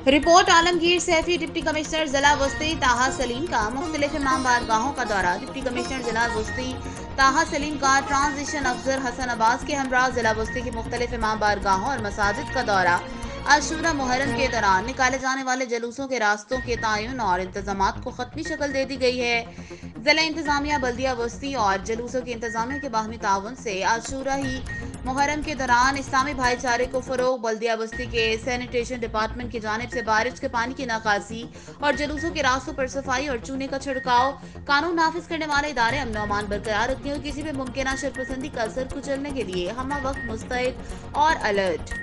Report Alamgir Saifi. Deputy commissioner जिला वस्ती ताहा सलीम का मुख्तलिफ इमाम बारगाहों का दौरा। डिप्टी कमिश्नर जिला वस्ती ताहा सलीम का ट्रांजिशन अफसर हसन अब्बास के हमरा जिला वस्ती की मुख्तलिफ इमाम बारगाहों और मसाजिद का दौरा। आशूरा मुहर्रम के दौरान निकाले जाने वाले जुलूसों के रास्तों के तयन और इंतजामात को खत्मी शक्ल दे दी गई है। जिला इंतजामिया बल्दिया वस्ती और जुलूसों के इंतजामिया के बाहमी ताउन से आशूरा ही मुहर्रम के दौरान इस्लामी भाईचारे को फरोग। बल्दिया बस्ती के सैनिटेशन डिपार्टमेंट की जानिब से बारिश के पानी की निकासी और जुलूसों के रास्तों पर सफाई और चूने का छिड़काव। कानून नाफिज करने वाले इदारे अमन अमान बरकरार रखने और किसी भी मुमकिन शरपसंदी का असर कुचलने के लिए हमा वक्त मुस्तैद और अलर्ट।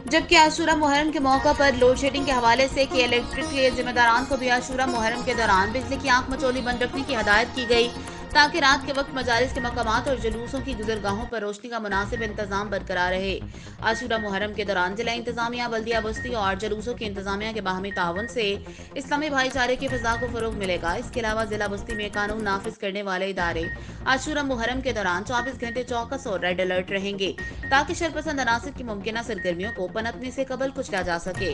जबकि आशूरा मुहर्रम के मौका पर लोड शेडिंग के हवाले से कि इलेक्ट्रिक के जिम्मेदारान को भी आशूरा मुहर्रम के दौरान बिजली की आंख मचोली बंद रखने की हदायत की गई, ताकि रात के वक्त मजालिस के मकामात और जुलूसों की गुजरगाहों पर रोशनी का मुनासिब इंतजाम बरकरार रहे। आशूरा मुहर्रम के दौरान जिला इंतजामिया बल्दिया बस्ती और जुलूसों की इंतजामिया के बाहमी ताउन से इस्लामी भाईचारे की फिजा को फरोग मिलेगा। इसके अलावा जिला बस्ती में कानून नाफिज करने वाले इदारे आशूरा मुहर्रम के दौरान 24 घंटे चौकस और रेड अलर्ट रहेंगे, ताकि शरपसंद अनासिर की मुमकिन सरगर्मियों को पनपने से कबल कुचला जा सके।